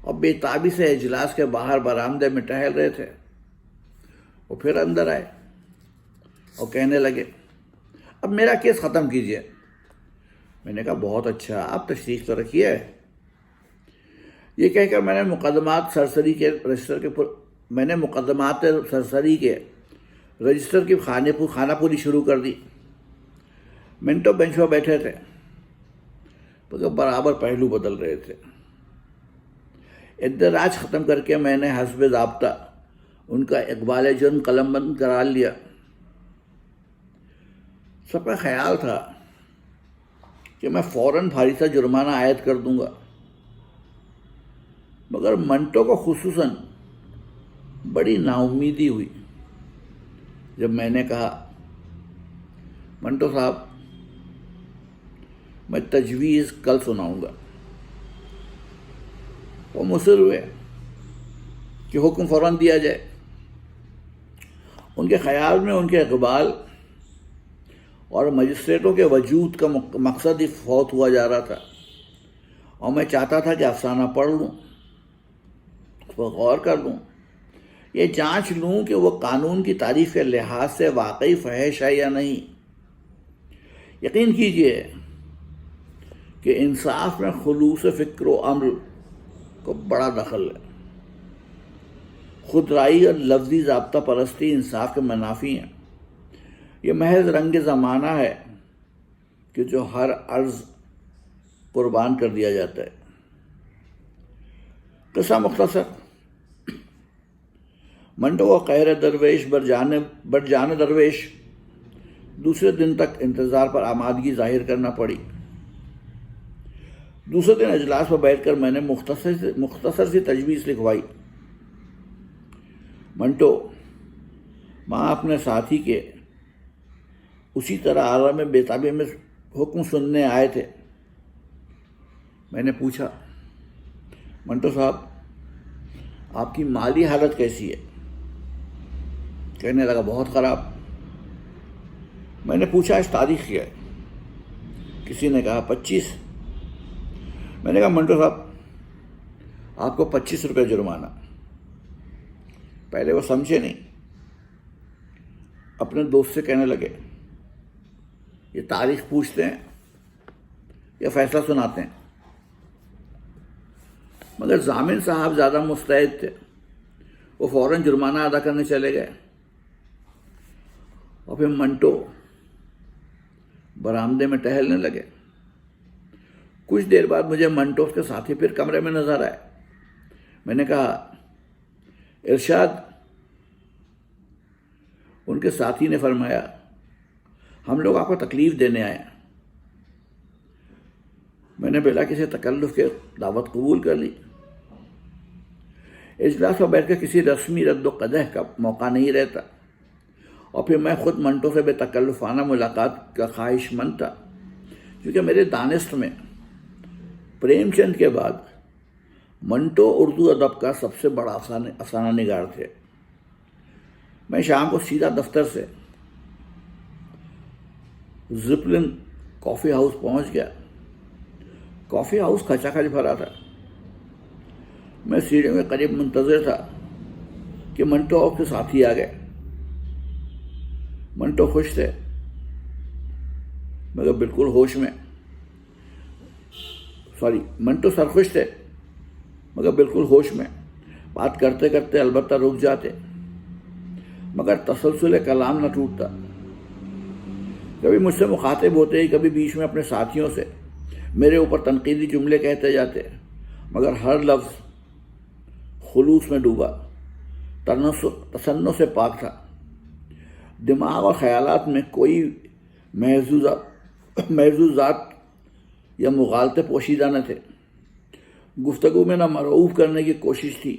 اور بےتابی سے اجلاس کے باہر برآمدے میں ٹہل رہے تھے. وہ پھر اندر آئے اور کہنے لگے اب میرا کیس ختم کیجئے. میں نے کہا بہت اچھا، آپ تشریف تو رکھیے. یہ کہہ کر میں نے مقدمات سرسری کے رجسٹر کی خانہ پوری شروع کر دی. منٹو بینچ پر بیٹھے تھے، برابر پہلو بدل رہے تھے. اندراج ختم کر کے میں نے حسب ضابطہ ان کا اقبال جرم قلم بند کرا لیا. سب کا خیال تھا کہ میں فوراً بھاری سا جرمانہ عائد کر دوں گا، مگر منٹو کو خصوصاً بڑی ناامیدی ہوئی جب میں نے کہا منٹو صاحب میں تجویز کل سناؤں گا. وہ مصر ہوئے کہ حکم فوراً دیا جائے. ان کے خیال میں ان کے اقبال اور مجسٹریٹوں کے وجود کا مقصد ہی فوت ہوا جا رہا تھا، اور میں چاہتا تھا کہ افسانہ پڑھ لوں، اس پر غور کر لوں، یہ جانچ لوں کہ وہ قانون کی تعریف کے لحاظ سے واقعی فحش ہے یا نہیں. یقین کیجئے کہ انصاف میں خلوص فکر و عمل کو بڑا دخل ہے. خود رائی اور لفظی ضابطہ پرستی انصاف کے منافی ہیں. یہ محض رنگ زمانہ ہے کہ جو ہر عرض قربان کر دیا جاتا ہے. قصہ مختصر. منٹو کو قہر درویش بر جان درویش دوسرے دن تک انتظار پر آمادگی ظاہر کرنا پڑی. دوسرے دن اجلاس پر بیٹھ کر میں نے مختصر سی تجویز لکھوائی. منٹو ماں اپنے ساتھی کے اسی طرح عالم بےتابی میں حکم سننے آئے تھے. میں نے پوچھا منٹو صاحب آپ کی مالی حالت کیسی ہے؟ کہنے لگا بہت خراب. میں نے پوچھا اس تاریخ کیا ہے؟ کسی نے کہا 25. میں نے کہا منٹو صاحب آپ کو 25 روپے جرمانہ. پہلے وہ سمجھے نہیں، اپنے دوست سے کہنے لگے یہ تاریخ پوچھتے ہیں یا فیصلہ سناتے ہیں؟ مگر ضامن صاحب زیادہ مستعد تھے. وہ فوراً جرمانہ ادا کرنے چلے گئے، اور پھر منٹو برآمدے میں ٹہلنے لگے. کچھ دیر بعد مجھے منٹو کے ساتھی پھر کمرے میں نظر آئے. میں نے کہا ارشاد. ان کے ساتھی نے فرمایا ہم لوگ آپ کو تکلیف دینے آئے. میں نے بلا کسی تکلف کے دعوت قبول کر لی. اجلاس پر بیٹھ کر کسی رسمی رد و قدح کا موقع نہیں رہتا، اور پھر میں خود منٹو سے بے تکلفانہ ملاقات کا خواہش مند تھا، کیونکہ میرے دانست میں پریم چند کے بعد منٹو اردو ادب کا سب سے بڑا افسانہ نگار تھے. میں شام کو سیدھا دفتر سے زپلن کافی ہاؤس پہنچ گیا. کافی ہاؤس کھچا کھچ بھرا تھا. میں سیڑھیوں کے قریب منتظر تھا کہ منٹو اور اس کے ساتھی آ گئے. منٹو خوش تھے مگر بالکل ہوش میں منٹو سرخوش تھے مگر بالکل ہوش میں. بات کرتے کرتے البتہ رک جاتے، مگر تسلسل کلام نہ ٹوٹتا. کبھی مجھ سے مخاطب ہوتے ہی کبھی بیچ میں اپنے ساتھیوں سے میرے اوپر تنقیدی جملے کہتے جاتے، مگر ہر لفظ خلوص میں ڈوبا، تصنع سے پاک تھا. دماغ اور خیالات میں کوئی محظوظات یا مغالطے پوشیدہ نہ تھے. گفتگو میں نہ مرعوب کرنے کی کوشش تھی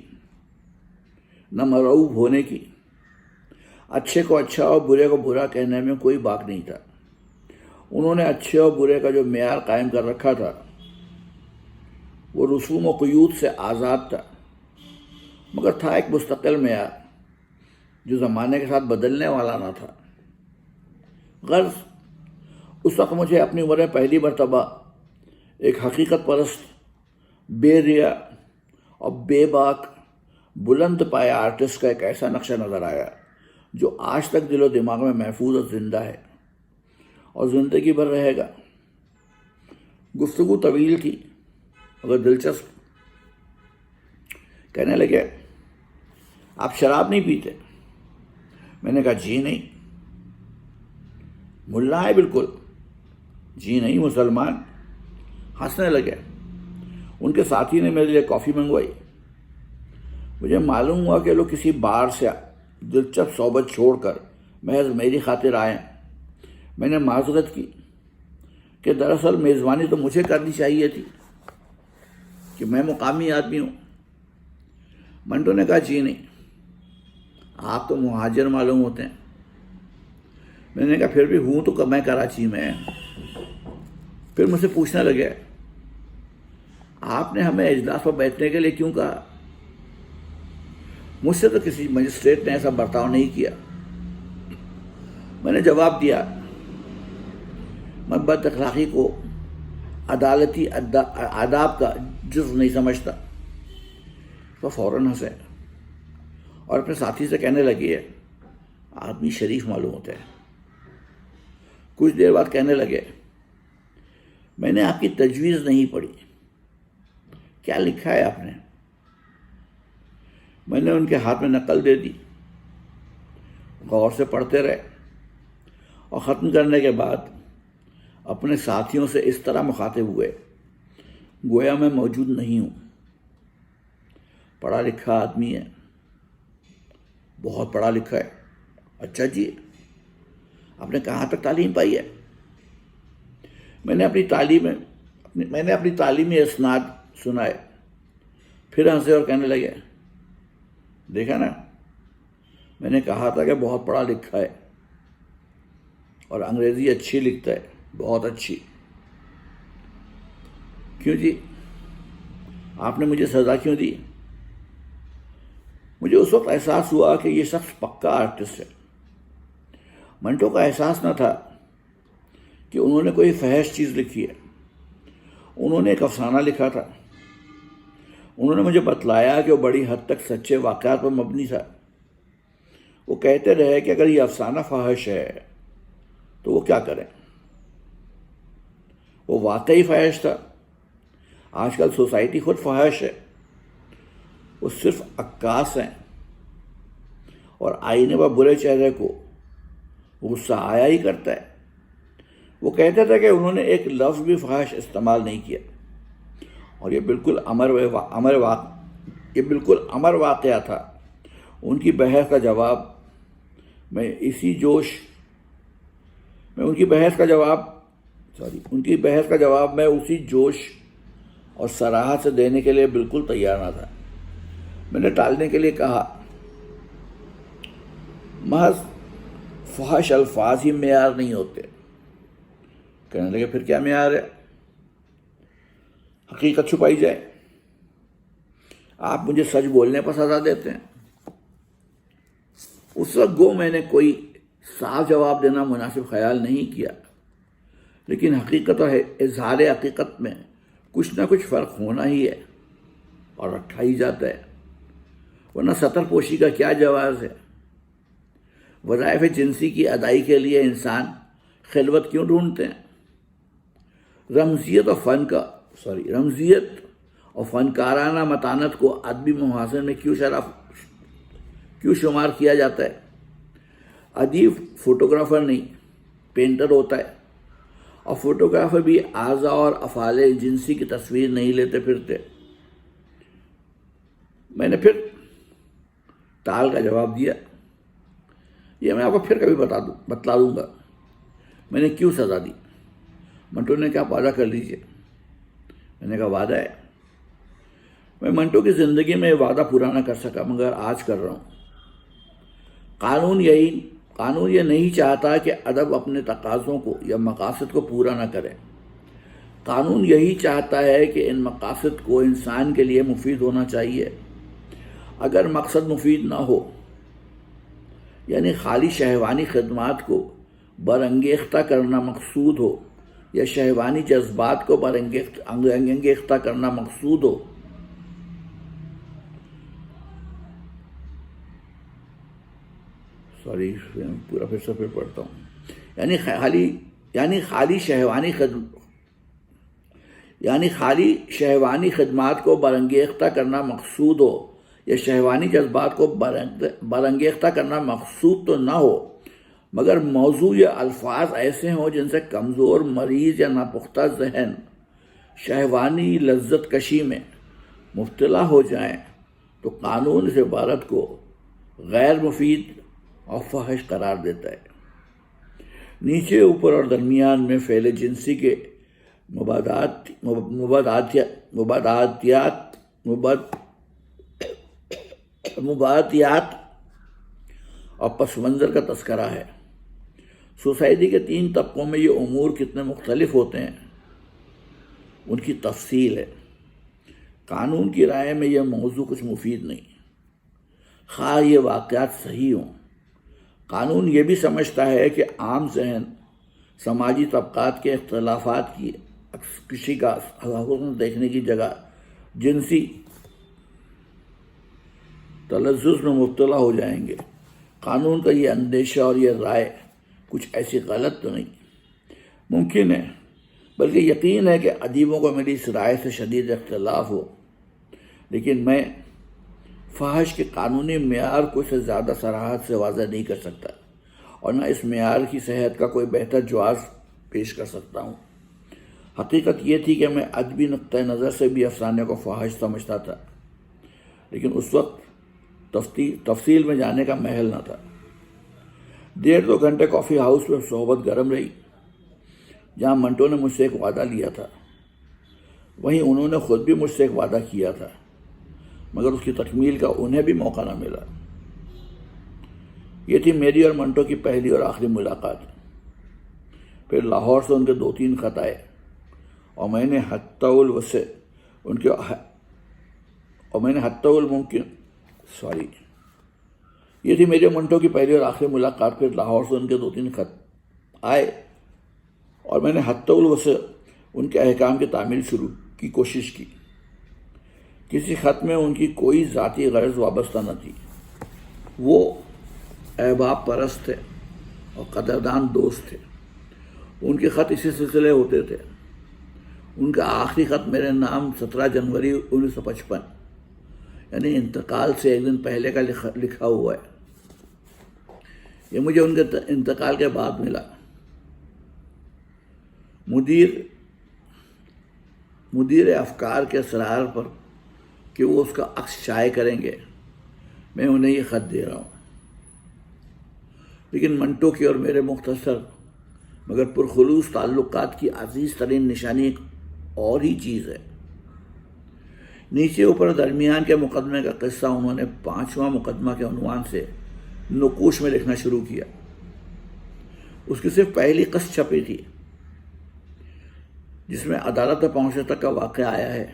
نہ مرعوب ہونے کی. اچھے کو اچھا اور برے کو برا کہنے میں کوئی باک نہیں تھا. انہوں نے اچھے اور برے کا جو معیار قائم کر رکھا تھا وہ رسوم و قیود سے آزاد تھا، مگر تھا ایک مستقل معیار جو زمانے کے ساتھ بدلنے والا نہ تھا. غرض اس وقت مجھے اپنی عمر میں پہلی مرتبہ ایک حقیقت پرست، بے ریا اور بے باک بلند پایا آرٹسٹ کا ایک ایسا نقشہ نظر آیا جو آج تک دل و دماغ میں محفوظ اور زندہ ہے اور زندگی بھر رہے گا۔ گفتگو طویل تھی مگر دلچسپ۔ کہنے لگے آپ شراب نہیں پیتے؟ میں نے کہا جی نہیں۔ ملا ہے بالکل؟ جی نہیں، مسلمان۔ ہنسنے لگے۔ ان کے ساتھی نے میرے لیے کافی منگوائی۔ مجھے معلوم ہوا کہ لوگ کسی بار سے دلچسپ صحبت چھوڑ کر محض میری خاطر آئے۔ میں نے معذرت کی کہ دراصل میزبانی تو مجھے کرنی چاہیے تھی کہ میں مقامی آدمی ہوں۔ منٹو نے کہا جی نہیں، آپ تو مہاجر معلوم ہوتے ہیں۔ میں نے کہا پھر بھی ہوں تو میں کراچی میں۔ پھر مجھ سے پوچھنے لگے آپ نے ہمیں اجلاس پر بیٹھنے کے لیے کیوں کہا؟ مجھ سے تو کسی مجسٹریٹ نے ایسا برتاؤ نہیں کیا۔ میں نے جواب دیا میں بد اخلاقی کو عدالتی آداب کا جزو نہیں سمجھتا۔ وہ فوراً ہنسے اور اپنے ساتھی سے کہنے لگی ہے آدمی شریف معلوم ہوتا ہے۔ کچھ دیر بعد کہنے لگے میں نے آپ کی تجویز نہیں پڑھی، کیا لکھا ہے آپ نے؟ میں نے ان کے ہاتھ میں نقل دے دی۔ غور سے پڑھتے رہے اور ختم کرنے کے بعد اپنے ساتھیوں سے اس طرح مخاطب ہوئے گویا میں موجود نہیں ہوں۔ پڑھا لکھا آدمی ہے، بہت پڑھا لکھا ہے۔ اچھا جی، آپ نے کہاں تک تعلیم پائی ہے؟ میں نے اپنی تعلیمی اسناد سنائے۔ پھر ہنسے اور کہنے لگے دیکھا نا، میں نے کہا تھا کہ بہت پڑھا لکھا ہے اور انگریزی اچھی لکھتا ہے، بہت اچھی۔ کیوں جی، آپ نے مجھے سزا کیوں دی؟ مجھے اس وقت احساس ہوا کہ یہ شخص پکا آرٹسٹ ہے۔ منٹو کا احساس نہ تھا کہ انہوں نے کوئی فحش چیز لکھی ہے، انہوں نے ایک افسانہ لکھا تھا۔ انہوں نے مجھے بتلایا کہ وہ بڑی حد تک سچے واقعات پر مبنی تھا۔ وہ کہتے رہے کہ اگر یہ افسانہ فحش ہے تو وہ کیا کریں؟ وہ واقعی فحش تھا۔ آج کل سوسائٹی خود فحش ہے، وہ صرف عکاس ہیں اور آئینے پر برے چہرے کو غصہ آیا ہی کرتا ہے۔ وہ کہتے تھے کہ انہوں نے ایک لفظ بھی فحش استعمال نہیں کیا اور یہ بالکل امر واقعہ تھا۔ ان کی بحث کا جواب میں اسی جوش اور صراحت سے دینے کے لیے بالکل تیار نہ تھا۔ میں نے ٹالنے کے لیے کہا محض فحش الفاظ ہی معیار نہیں ہوتے۔ کہنے لگے پھر کیا معیار ہے؟ حقیقت چھپائی جائے۔ آپ مجھے سچ بولنے پر سزا دیتے ہیں۔ اس وقت گو میں نے کوئی صاف جواب دینا مناسب خیال نہیں کیا، لیکن حقیقت اور اظہار حقیقت میں کچھ نہ کچھ فرق ہونا ہی ہے اور رکھا ہی جاتا ہے، ورنہ سطر پوشی کا کیا جواز ہے؟ وظائف جنسی کی ادائی کے لیے انسان خلوت کیوں ڈھونڈتے ہیں؟ رمزیت اور فنکارانہ متانت کو ادبی محاسن میں کیوں شمار کیا جاتا ہے؟ ادیب فوٹوگرافر نہیں، پینٹر ہوتا ہے، اور فوٹوگرافر بھی اعضاء اور افعال جنسی کی تصویر نہیں لیتے پھرتے۔ میں نے پھر ٹال کا جواب دیا، یہ میں آپ کو پھر کبھی بتلا دوں گا میں نے کیوں سزا دی۔ منٹو نے کہا وعدہ کر لیجیے۔ میں نے کہا وعدہ ہے؟ میں منٹو کی زندگی میں وعدہ پورا نہ کر سکا مگر آج کر رہا ہوں۔ قانون یہ نہیں چاہتا کہ ادب اپنے تقاضوں کو یا مقاصد کو پورا نہ کرے۔ قانون یہی چاہتا ہے کہ ان مقاصد کو انسان کے لیے مفید ہونا چاہیے۔ اگر مقصد مفید نہ ہو، یعنی خالی شہوانی خدمات کو برانگیختہ کرنا مقصود ہو یا شہوانی جذبات کو برانگیختہ کرنا مقصود ہو، سوری پورا پھر سے پڑھتا ہوں. یعنی خالی شہوانی خدمات کو برانگیختہ کرنا مقصود ہو یا شہوانی جذبات کو برانگیختہ کرنا مقصود تو نہ ہو، مگر موضوع یا الفاظ ایسے ہوں جن سے کمزور، مریض یا ناپختہ ذہن شہوانی لذت کشی میں مبتلا ہو جائیں تو قانون اس عبارت کو غیر مفید اور فحش قرار دیتا ہے. نیچے، اوپر اور درمیان میں فعل جنسی کے مبادیات اور پس منظر کا تذکرہ ہے. سوسائٹی کے 3 طبقوں میں یہ امور کتنے مختلف ہوتے ہیں ان کی تفصیل ہے. قانون کی رائے میں یہ موضوع کچھ مفید نہیں، خواہ یہ واقعات صحیح ہوں. قانون یہ بھی سمجھتا ہے کہ عام ذہن سماجی طبقات کے اختلافات کی کسی کا حسن دیکھنے کی جگہ جنسی تلذذ میں مبتلا ہو جائیں گے. قانون کا یہ اندیشہ اور یہ رائے کچھ ایسی غلط تو نہیں، ممکن ہے، بلکہ یقین ہے کہ ادیبوں کو میری اس رائے سے شدید اختلاف ہو، لیکن میں فحش کے قانونی معیار کو اس سے زیادہ صراحت سے واضح نہیں کر سکتا، اور نہ اس معیار کی صحت کا کوئی بہتر جواز پیش کر سکتا ہوں. حقیقت یہ تھی کہ میں ادبی نقطہ نظر سے بھی افسانے کو فحش سمجھتا تھا، لیکن اس وقت تفصیل میں جانے کا محل نہ تھا. 1.5-2 گھنٹے کافی ہاؤس میں صحبت گرم رہی، جہاں منٹو نے مجھ سے ایک وعدہ لیا تھا، وہیں انہوں نے خود بھی مجھ سے ایک وعدہ کیا تھا، مگر اس کی تکمیل کا انہیں بھی موقع نہ ملا. یہ تھی میری اور منٹو کی پہلی اور آخری ملاقات. پھر لاہور سے ان کے 2-3 خط آئے اور میں نے حتی الممکن یہ تھی میری اور منٹو کی پہلی اور آخری ملاقات. پھر لاہور سے ان کے 2-3 خط آئے اور میں نے حتی الوسع ان کے احکام کی تعمیل شروع کی کوشش کی. کسی خط میں ان کی کوئی ذاتی غرض وابستہ نہ تھی. وہ احباب پرست تھے اور قدردان دوست تھے. ان کے خط اسی سلسلے ہوتے تھے. ان کا آخری خط میرے نام 17 جنوری 1955 یعنی انتقال سے 1 دن پہلے کا لکھا ہوا ہے. یہ مجھے ان کے انتقال کے بعد ملا. مدیر افکار کے اصرار پر کہ وہ اس کا عکس شائع کریں گے میں انہیں یہ خط دے رہا ہوں. لیکن منٹو کی اور میرے مختصر مگر پرخلوص تعلقات کی عزیز ترین نشانی ایک اور ہی چیز ہے. نیچے، اوپر، درمیان کے مقدمے کا قصہ انہوں نے 5واں مقدمہ کے عنوان سے نقوش میں لکھنا شروع کیا. اس کی صرف پہلی قسط چھپی تھی جس میں عدالت پہنچنے تک کا واقعہ آیا ہے.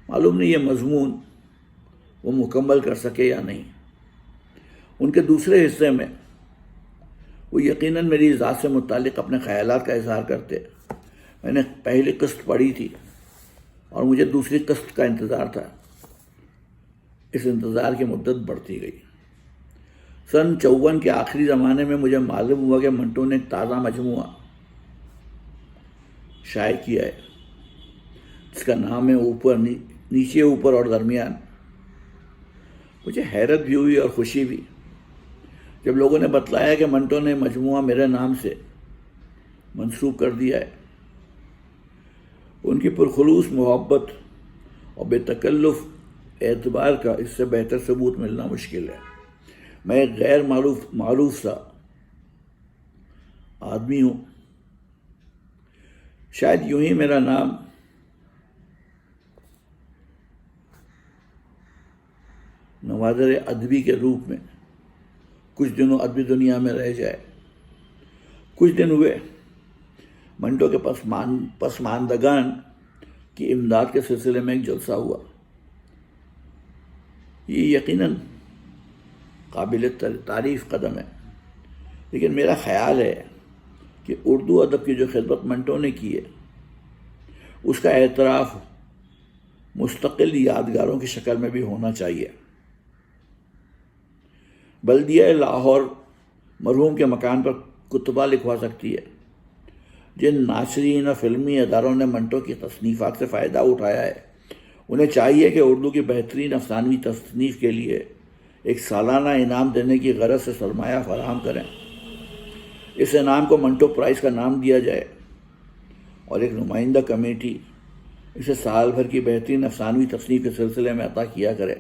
معلوم نہیں یہ مضمون وہ مکمل کر سکے یا نہیں. ان کے دوسرے حصے میں وہ یقیناً میری ذات سے متعلق اپنے خیالات کا اظہار کرتے. میں نے پہلی قسط پڑھی تھی اور مجھے دوسری قسط کا انتظار تھا. اس انتظار کی مدت بڑھتی گئی. سن 54 کے آخری زمانے میں مجھے معلوم ہوا کہ منٹو نے ایک تازہ مجموعہ شائع کیا ہے جس کا نام ہے نیچے، اوپر اور درمیان. مجھے حیرت بھی ہوئی اور خوشی بھی جب لوگوں نے بتلایا کہ منٹو نے مجموعہ میرے نام سے منسوب کر دیا ہے. ان کی پرخلوص محبت اور بے تکلف اعتبار کا اس سے بہتر ثبوت ملنا مشکل ہے. میں ایک غیر معروف سا آدمی ہوں. شاید یوں ہی میرا نام نوادر ادبی کے روپ میں کچھ دنوں ادبی دنیا میں رہ جائے. کچھ دن ہوئے منٹو کے پسماندگان کی امداد کے سلسلے میں ایک جلسہ ہوا. یہ یقیناً قابل تعریف قدم ہے، لیکن میرا خیال ہے کہ اردو ادب کی جو خدمت منٹو نے کی ہے اس کا اعتراف مستقل یادگاروں کی شکل میں بھی ہونا چاہیے. بلدیہ لاہور مرحوم کے مکان پر کتبہ لکھوا سکتی ہے۔ جن ناشرین اور فلمی اداروں نے منٹو کی تصنیفات سے فائدہ اٹھایا ہے انہیں چاہیے کہ اردو کی بہترین افسانوی تصنیف کے لیے ایک سالانہ انعام دینے کی غرض سے سرمایہ فراہم کریں۔ اس انعام کو منٹو پرائز کا نام دیا جائے اور ایک نمائندہ کمیٹی اسے سال بھر کی بہترین افسانوی تصنیف کے سلسلے میں عطا کیا کرے۔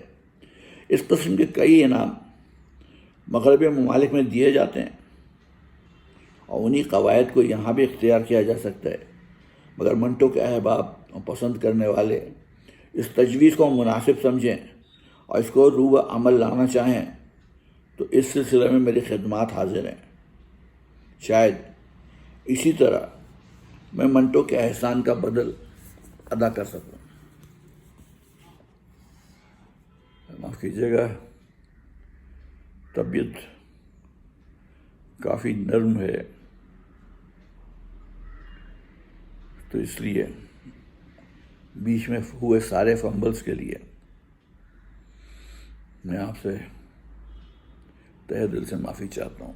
اس قسم کے کئی انعام مغربی ممالک میں دیے جاتے ہیں اور انہی قواعد کو یہاں بھی اختیار کیا جا سکتا ہے، مگر منٹو کے احباب اور پسند کرنے والے اس تجویز کو مناسب سمجھیں اور اس کو روح عمل لانا چاہیں تو اس سلسلے میں میری خدمات حاضر ہیں۔ شاید اسی طرح میں منٹو کے احسان کا بدل ادا کر سکوں۔ معاف کیجیے گا، طبیعت کافی نرم ہے تو اس لیے بیچ میں ہوئے سارے فمبلز کے لیے میں آپ سے تہہ دل سے معافی چاہتا ہوں۔